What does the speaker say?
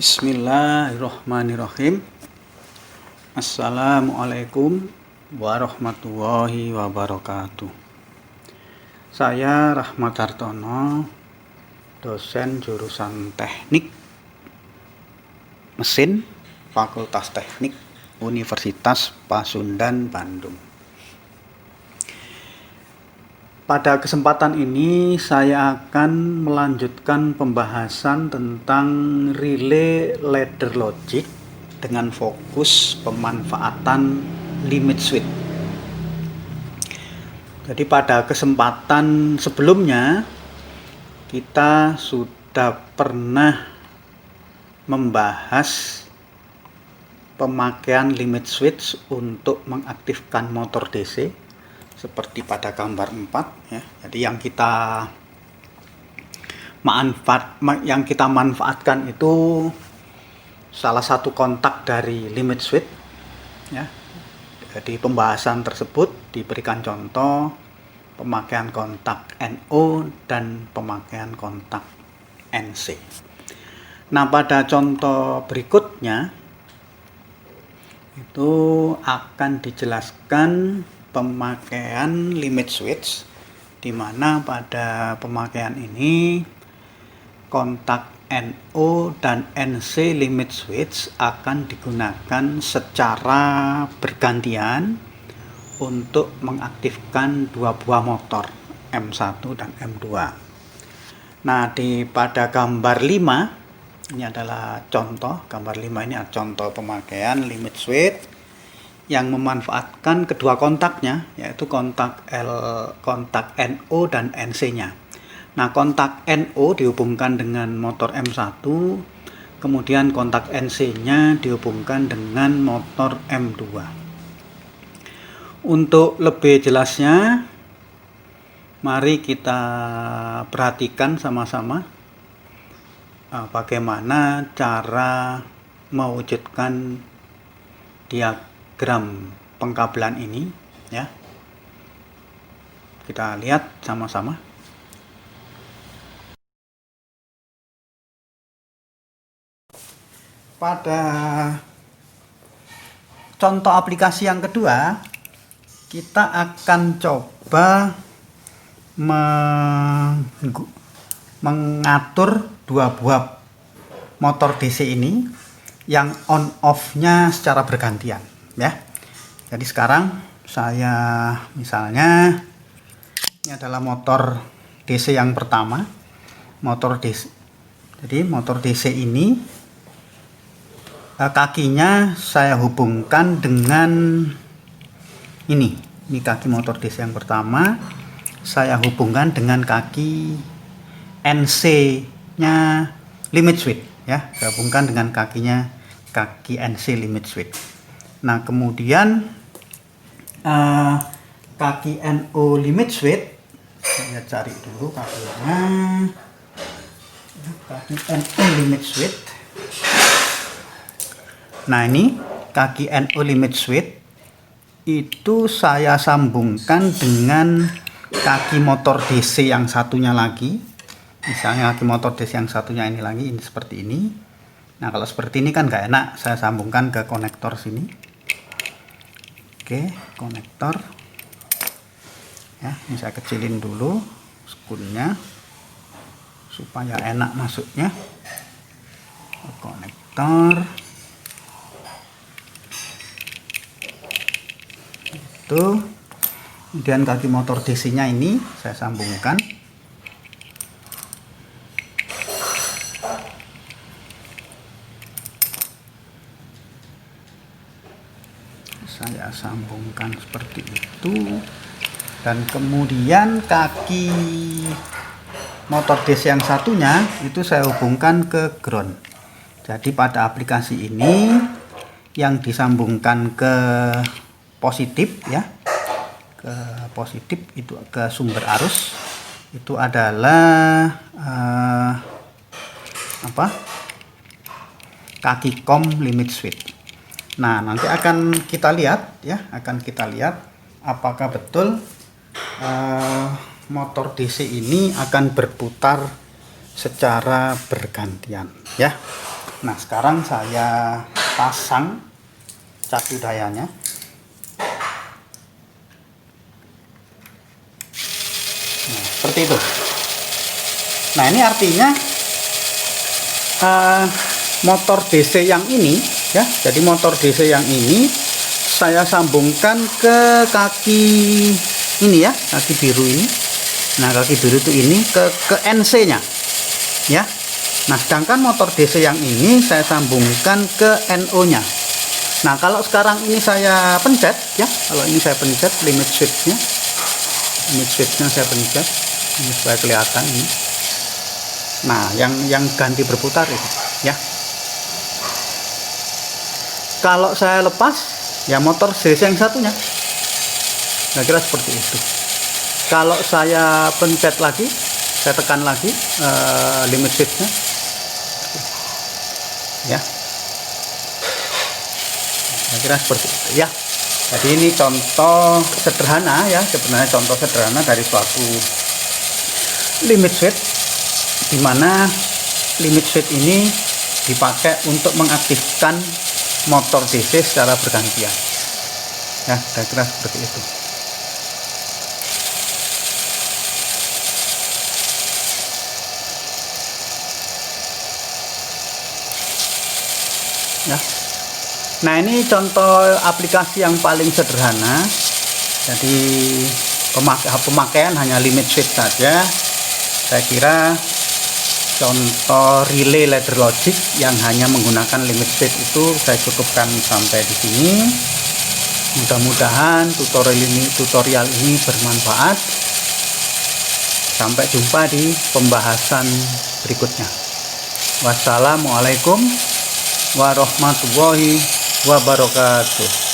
Bismillahirrahmanirrahim. Assalamualaikum warahmatullahi wabarakatuh. Saya Rahmat Hartono, dosen jurusan Teknik Mesin Fakultas Teknik Universitas Pasundan, Bandung. Pada kesempatan ini saya akan melanjutkan pembahasan tentang relay ladder logic dengan fokus pemanfaatan limit switch. Jadi pada kesempatan sebelumnya kita sudah pernah membahas pemakaian limit switch untuk mengaktifkan motor DC seperti pada gambar 4 ya. Jadi yang kita manfaatkan itu salah satu kontak dari limit switch ya. Jadi pembahasan tersebut diberikan contoh pemakaian kontak NO dan pemakaian kontak NC. Nah, pada contoh berikutnya itu akan dijelaskan pemakaian limit switch, di mana pada pemakaian ini kontak NO dan NC limit switch akan digunakan secara bergantian untuk mengaktifkan dua buah motor M1 dan M2. Nah, pada gambar 5 ini adalah contoh, gambar 5 ini adalah contoh pemakaian limit switch yang memanfaatkan kedua kontaknya, yaitu kontak NO dan NC-nya. Nah, kontak NO dihubungkan dengan motor M1, kemudian kontak NC-nya dihubungkan dengan motor M2. Untuk lebih jelasnya, mari kita perhatikan sama-sama bagaimana cara mewujudkan diagram pengkabelan ini ya. Kita lihat sama-sama. Pada contoh aplikasi yang kedua, kita akan coba mengatur dua buah motor DC ini yang on off-nya secara bergantian ya. Jadi sekarang saya misalnya ini adalah motor DC yang pertama, motor DC. Jadi motor DC ini kakinya saya hubungkan dengan ini kaki motor DC yang pertama, saya hubungkan dengan kaki NC-nya limit switch ya, saya hubungkan dengan kaki NC limit switch. Nah, kemudian kaki NO limit switch, saya cari dulu kakinya, kaki NO limit switch. Nah, ini kaki NO limit switch itu saya sambungkan dengan kaki motor DC yang satunya lagi. Misalnya kaki motor DC yang satunya ini lagi, ini seperti ini. Nah, kalau seperti ini kan nggak enak, saya sambungkan ke konektor sini. Oke, konektor ya, ini saya kecilin dulu skunnya supaya enak masuknya. Konektor itu, kemudian kaki motor DC nya ini saya sambungkan. Saya sambungkan seperti itu, dan kemudian kaki motor DC yang satunya itu saya hubungkan ke ground. Jadi pada aplikasi ini yang disambungkan ke positif ya, ke positif itu ke sumber arus itu adalah kaki COM limit switch. Nah, nanti akan kita lihat ya, apakah betul motor DC ini akan berputar secara bergantian ya. Nah, sekarang saya pasang cadu dayanya. Nah, seperti itu. Nah, ini artinya motor DC yang ini ya, jadi motor DC yang ini saya sambungkan ke kaki ini ya, kaki biru ini. Nah, kaki biru itu ini ke NC nya ya. Nah, sedangkan motor DC yang ini saya sambungkan ke NO nya. Nah, kalau sekarang ini saya pencet ya, kalau ini saya pencet limit switch-nya saya pencet ini supaya kelihatan ini. Nah, yang ganti berputar itu ya. Kalau saya lepas ya motor DC yang satunya, nah kira seperti itu. Kalau saya pencet lagi, saya tekan lagi limit switch-nya ya, nah kira seperti itu ya. Jadi ini contoh sederhana ya, sebenarnya contoh sederhana dari suatu limit switch, di mana limit switch ini dipakai untuk mengaktifkan motor DC secara bergantian ya, saya kira seperti itu ya. Nah, ini contoh aplikasi yang paling sederhana, jadi pemakaian hanya limit switch saja. Saya kira contoh relay ladder logic yang hanya menggunakan limit switch itu saya cukupkan sampai di sini. Mudah-mudahan tutorial ini bermanfaat. Sampai jumpa di pembahasan berikutnya. Wassalamualaikum warahmatullahi wabarakatuh.